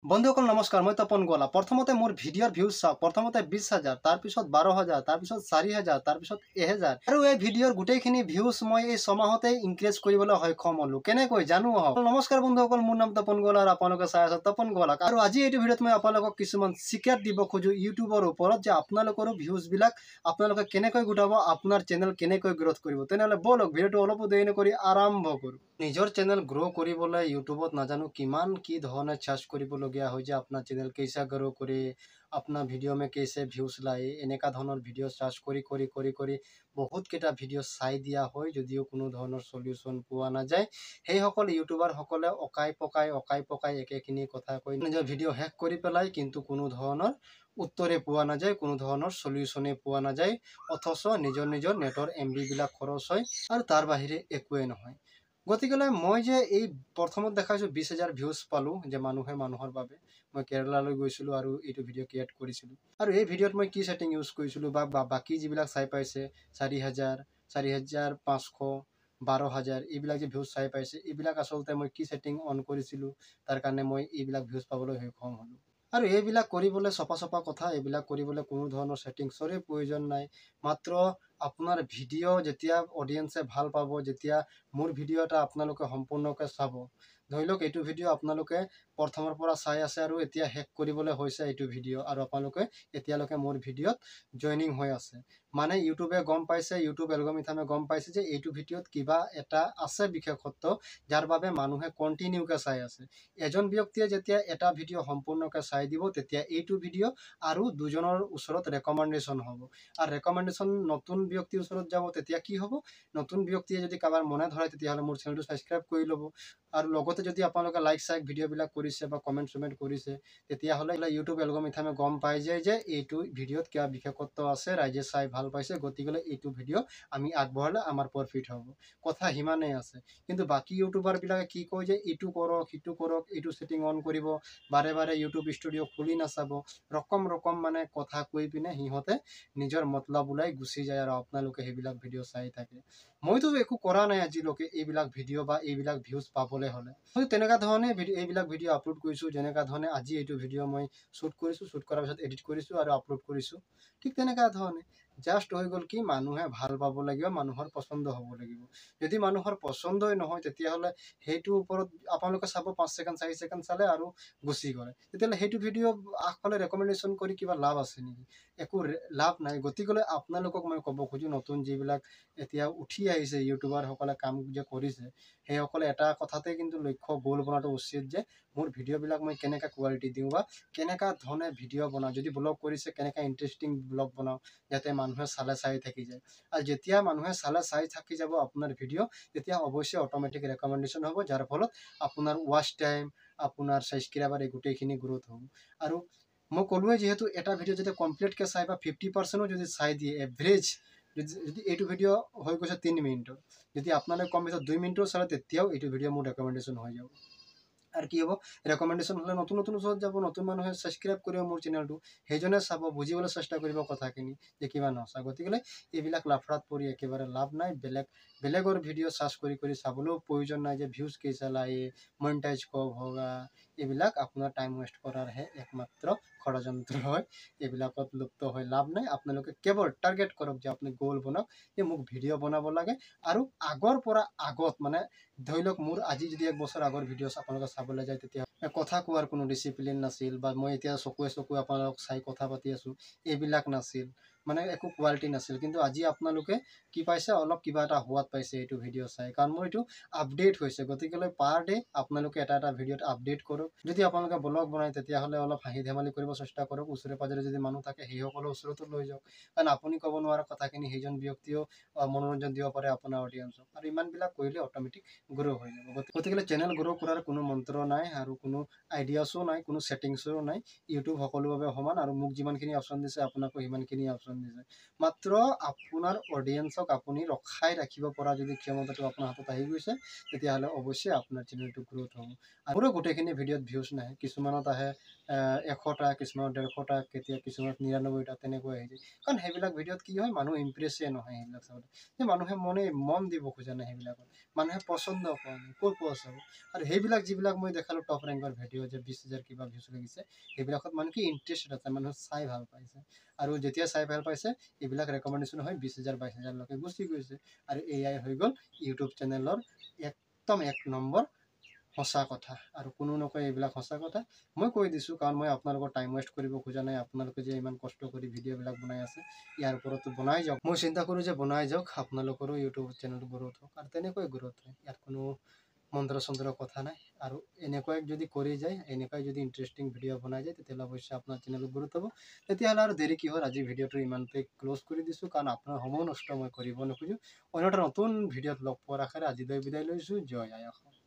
বন্ধুসকল নমস্কাৰ, মই তপন গোৱালা। প্ৰথমতে মোৰ ভিডিঅ'ৰ ভিউজ চাওক। প্ৰথমতে 20,000, তাৰপিছত 12,000, তাৰপিছত 4,000, তাৰপিছত 1,000 আৰু এই ভিডিঅ'ৰ গোটেইখিনি ভিউজ মই এই ছমাহতে ইনক্ৰিজ কৰিবলৈ সক্ষম হ'লো। কেনেকৈ জানো আহক। নমস্কাৰ বন্ধুসকল, মোৰ নাম তপন গোৱালা আৰু আপোনালোকে চাই আছে তপন গোৱালা। আৰু আজি এইটো ভিডিঅ'ত মই আপোনালোকক কিছুমান চিক্ৰেট দিব খোজো ইউটিউবৰ ওপৰত, যে আপোনালোকৰো ভিউজবিলাক আপোনালোকে কেনেকৈ গোটাব, আপোনাৰ চেনেল কেনেকৈ গ্ৰথ কৰিব। তেনেহ'লে বলক ভিডিঅ'টো অলপো দেৰি নকৰি আৰম্ভ কৰোঁ। নিজৰ চেনেল গ্ৰ' কৰিবলৈ ইউটিউবত নাজানো কিমান কি ধৰণে চাৰ্চ কৰিবলগীয়া হয়, যে আপোনাৰ চেনেল কেইসা গ্ৰ' কৰে, আপোনাৰ ভিডিঅ' মে কেইসে ভিউজ লায়, এনেকুৱা ধৰণৰ ভিডিঅ' চাৰ্চ কৰি বহুতকেইটা ভিডিঅ' চাই দিয়া হয়, যদিও কোনো ধৰণৰ সলিউশ্যন পোৱা নাযায়। সেইসকল ইউটিউবাৰসকলে অকাই পকাই একেখিনি কথা কৈ নিজৰ ভিডিঅ' শেষ কৰি পেলাই, কিন্তু কোনো ধৰণৰ উত্তৰে পোৱা নাযায়, কোনো ধৰণৰ সলিউশ্যনে পোৱা নাযায়, অথচ নিজৰ নেটৰ MB বিলাক খৰচ হয় আৰু তাৰ বাহিৰে একোৱেই নহয়। গতিকে মই যে এই প্ৰথমত দেখাইছোঁ 20,000 ভিউজ পালোঁ, যে মানুহে মানুহৰ বাবে মই কেৰেলালৈ গৈছিলোঁ আৰু এইটো ভিডিঅ' ক্ৰিয়েট কৰিছিলোঁ। আৰু এই ভিডিঅ'ত মই কি ছেটিং ইউজ কৰিছিলোঁ বা বাকী যিবিলাক চাই পাইছে 4,000, 4,500, 12,000 এইবিলাক যে ভিউজ চাই পাইছে, এইবিলাক আচলতে মই কি ছেটিং অন কৰিছিলোঁ, তাৰ কাৰণে মই এইবিলাক ভিউজ পাবলৈ সক্ষম হ'লোঁ। আৰু এইবিলাক কৰিবলৈ চপা কথা, এইবিলাক কৰিবলৈ কোনো ধৰণৰ ছেটিংছৰে প্ৰয়োজন নাই। মাত্ৰ আপোনাৰ ভিডিঅ' যেতিয়া অডিয়েঞ্চে ভাল পাব, যেতিয়া মোৰ ভিডিঅ' এটা আপোনালোকে সম্পূৰ্ণকৈ চাব, ধৰি লওক এইটো ভিডিঅ' আপোনালোকে প্ৰথমৰ পৰা চাই আছে আৰু এতিয়া শেষ কৰিবলৈ হৈছে এইটো ভিডিঅ', আৰু আপোনালোকে এতিয়ালৈকে মোৰ ভিডিঅ'ত জইনিং হৈ আছে, মানে ইউটিউবে গম পাইছে, ইউটিউব এলগৰিথমে গম পাইছে যে এইটো ভিডিঅ'ত কিবা এটা আছে বিশেষত্ব, যাৰ বাবে মানুহে কণ্টিনিউকৈ চাই আছে। এজন ব্যক্তিয়ে যেতিয়া এটা ভিডিঅ' সম্পূৰ্ণকৈ চাই দিব, তেতিয়া এইটো ভিডিঅ' আৰু দুজনৰ ওচৰত ৰেকমেণ্ডেশ্যন হ'ব, আৰু ৰেকমেণ্ডেশ্যন নতুন ব্যক্তিৰ ওচৰত যাব। তেতিয়া কি হ'ব, নতুন ব্যক্তিয়ে যদি কাৰোবাৰ মনে ধৰে, তেতিয়াহ'লে মোৰ চেনেলটো ছাবস্ক্ৰাইব কৰি ল'ব, আৰু লগতে যদি আপোনালোকে লাইক ভিডিঅ'বিলাক কৰিছে বা কমেণ্ট কৰিছে, তেতিয়াহ'লে ইউটিউব এলগৰিথমে গম পাই যায় যে এইটো ভিডিঅ'ত কিবা বিশেষত্ব আছে, ৰাইজে চাই ভাল পাইছে, গতিকে এইটো ভিডিঅ' আমি আগবঢ়ালে আমাৰ প্ৰফিট হ'ব। কথা সিমানেই আছে। কিন্তু বাকী ইউটিউবাৰবিলাকে কি কয় যে ইটো কৰক, সিটো কৰক, এইটো ছেটিং অন কৰিব, বাৰে ইউটিউব ষ্টুডিঅ' খুলি নাচাব, ৰকম মানে কথা কৈ পিনে সিহঁতে নিজৰ মতলব ওলাই গুচি যায়, আৰু আপোনালোকে সেইবিলাক ভিডিঅ' চাই থাকে। মইতো একো কৰা নাই আজিলৈকে এইবিলাক ভিডিঅ' বা এইবিলাক ভিউজ পাবলৈ হ'লে। মই তেনেকুৱা ধৰণে এইবিলাক ভিডিঅ' আপলোড কৰিছোঁ, যেনেকুৱা ধৰণে আজি এইটো ভিডিঅ' মই শ্বুট কৰিছোঁ, শ্বুট কৰাৰ পিছত এডিট কৰিছোঁ আৰু আপলোড কৰিছোঁ। ঠিক তেনেকুৱা ধৰণে জাষ্ট হৈ গ'ল কি, মানুহে ভাল পাব লাগিব, মানুহৰ পচন্দ হ'ব লাগিব। যদি মানুহৰ পচন্দই নহয়, তেতিয়াহ'লে সেইটোৰ ওপৰত আপোনালোকে চাব, 5 ছেকেণ্ড 4 ছেকেণ্ড চালে আৰু গুচি গ'লে, তেতিয়াহ'লে সেইটো ভিডিঅ' আগফালে ৰেকমেণ্ডেশ্যন কৰি কিবা লাভ আছে নেকি? একো লাভ নাই। গতিকে আপোনালোকক মই ক'ব খোজোঁ, নতুন যিবিলাক এতিয়া উঠি আহিছে ইউটিউবাৰসকলে কাম যে কৰিছে, সেইসকলে এটা কথাতে কিন্তু লক্ষ্য গ'ল বনাটো উচিত, যে মোৰ ভিডিঅ'বিলাক মই কেনেকৈ কোৱালিটি দিওঁ বা কেনেকুৱা ধৰণে ভিডিঅ' বনাওঁ। যদি ব্লগ কৰিছে, কেনেকৈ ইণ্টাৰেষ্টিং ব্লগ বনাওঁ, যাতে মানুহে চাই থাকি যায়। আৰু যেতিয়া মানুহে চাই থাকি যাব আপোনাৰ ভিডিঅ', তেতিয়া অৱশ্যে অট'মেটিক ৰেকমেণ্ডেশ্যন হ'ব, যাৰ ফলত আপোনাৰ ৱাচ টাইম, আপোনাৰ ছাবস্ক্ৰাইবাৰ এই গোটেইখিনি গ্ৰ'থ হ'ব। আৰু মই ক'লোৱে, যিহেতু এটা ভিডিঅ' যদি কমপ্লিটকৈ চাই বা 50%ও যদি চাই দিয়ে, এভাৰেজ যদি এইটো ভিডিঅ' হৈ গৈছে 3 মিনিটৰ, যদি আপোনালোকে কম বেছি 2 মিনিটৰ চালে, তেতিয়াও এইটো ভিডিঅ' মোৰ ৰেকমেণ্ডেশ্যন হৈ যাব। আৰু কি হ'ব, ৰেকমেণ্ডেশ্যন হ'লে নতুন ওচৰত যাব, নতুন মানুহে ছাবস্ক্ৰাইব কৰিব মোৰ চেনেলটো, সেইজনে চাব, বুজিবলৈ চেষ্টা কৰিব কথাখিনি যে কিমান সঁচা। গতিকে এইবিলাক লাফৰাত পৰি একেবাৰে লাভ নাই। বেলেগৰ ভিডিঅ' চাৰ্চ কৰি চাবলৈও প্ৰয়োজন নাই, যে ভিউজ কেইসা লায়ে, মনিটাইজ কব হোগা, এইবিলাক আপোনাৰ টাইম ৱেষ্ট কৰাৰহে একমাত্ৰ ষড়যন্ত্ৰ হয়। এইবিলাকত লুপ্ত হৈ লাভ নাই। আপোনালোকে কেৱল টাৰ্গেট কৰক, যে আপুনি গ'ল বনাওক, যে মোক ভিডিঅ' বনাব লাগে, আৰু আগৰ পৰা আগত, মানে ধৰি লওক মোৰ আজি যদি 1 বছৰ আগৰ ভিডিঅ' আপোনালোকে চাবলৈ যায়, তেতিয়া কথা কোৱাৰ কোনো ডিচিপ্লিন নাছিল, বা মই এতিয়া চকুৱে আপোনালোকক চাই কথা পাতি আছোঁ, এইবিলাক নাছিল, মানে একো কোৱালিটি নাছিল। কিন্তু আজি আপোনালোকে কি পাইছে, অলপ কিবা এটা সোৱাদ পাইছে এইটো ভিডিঅ' চাই, কাৰণ মোৰ এইটো আপডেট হৈছে। গতিকে পাৰ ডে আপোনালোকে এটা ভিডিঅ'ত আপডেট কৰক। যদি আপোনালোকে ব্লগ বনায়, তেতিয়াহ'লে অলপ হাঁহি ধেমালি কৰিব চেষ্টা কৰক। ওচৰে পাজৰে যদি মানুহ থাকে, সেইসকলৰ ওচৰতো লৈ যাওক, কাৰণ আপুনি ক'ব নোৱাৰা কথাখিনি সেইজন ব্যক্তিয়েও মনোৰঞ্জন দিব পাৰে আপোনাৰ অডিয়েঞ্চক, আৰু ইমানবিলাক কৰিলে অট'মেটিক গ্ৰ' হৈ যাব। গতিকে চেনেল গ্ৰ' কৰাৰ কোনো মন্ত্ৰ নাই, আৰু কোনো আইডিয়াছো নাই, কোনো ছেটিংছো নাই। ইউটিউব সকলোৰে বাবে সমান, আৰু মোক যিমানখিনি অপশ্যন দিছে, আপোনাকো সিমানখিনি অপশ্যন দিছে মাত্ৰ আপোনাৰ অডিয়েন্সক আপুনি ৰখাই ৰাখিব পৰা যদি ক্ষমতাটো আপোনাৰ হাতত আহি গৈছে তেতিয়াহ'লে অৱশ্যে আপোনাৰ চেনেলটো গ্ৰোথ হ'ব আৰু গোটেইখিনি ভিডিঅ'ত ভিউজ নাহে কিছুমানত আহে 100টা কিছুমানত 150টা কেতিয়া কিছুমানত 99টা তেনেকৈ আহি যায় কাৰণ সেইবিলাক ভিডিঅ'ত কি হয় মানুহ ইমপ্ৰেছে নহয় সেইবিলাক চাবলৈ যে মানুহে মন দিব খোজা নাই সেইবিলাকত মানুহে পচন্দ কৰা নাই ক'ৰ পোৱা চাব আৰু সেইবিলাক যিবিলাক মই দেখালোঁ টপ ৰেংকৰ ভিডিঅ' যে 20,000 কিবা ভিউজ লাগিছে সেইবিলাকত মানে কি ইণ্টাৰেষ্টেড আছে মানুহে চাই ভাল পাইছে আৰু যেতিয়া চাই ভাল পাইছে এইবিলাক ৰেকমেণ্ডেশ্যন হয় 20,000 22,000 লৈকে গুচি গৈছে আৰু এআই হৈ গ'ল ইউটিউব চেনেলৰ একদম 1 নম্বৰ সঁচা কথা আৰু কোনো নকয় এইবিলাক সঁচা কথা মই কৈ দিছোঁ কাৰণ মই আপোনালোকৰ টাইম ৱেষ্ট কৰিব খোজা নাই আপোনালোকে যে ইমান কষ্ট কৰি ভিডিঅ'বিলাক বনাই আছে ইয়াৰ ওপৰতো বনাই যাওক মই চিন্তা কৰোঁ যে বনাই যাওক আপোনালোকৰো ইউটিউব চেনেল গ্ৰোথ হওক আৰু তেনেকৈ গ্ৰোথ হয় ইয়াত কোনো মন্ত্ৰ চন্দ্ৰ কথা নাই আৰু এনেকুৱাই যদি কৰি যায় এনেকুৱাই যদি ইণ্টাৰেষ্টিং ভিডিঅ' বনাই যায় তেতিয়াহ'লে অৱশ্যে আপোনাৰ চেনেল গ্ৰোথ হ'ব তেতিয়াহ'লে আৰু দেৰি কি হ'ল আজি ভিডিঅ'টো ইমানতে ক্লোজ কৰি দিছোঁ কাৰণ আপোনাৰ সময় নষ্ট মই কৰিব নোখোজোঁ অন্য এটা নতুন ভিডিঅ'ত লগ পোৱাৰ আশাৰে আজিলৈ বিদায় লৈছোঁ জয় আই অসম।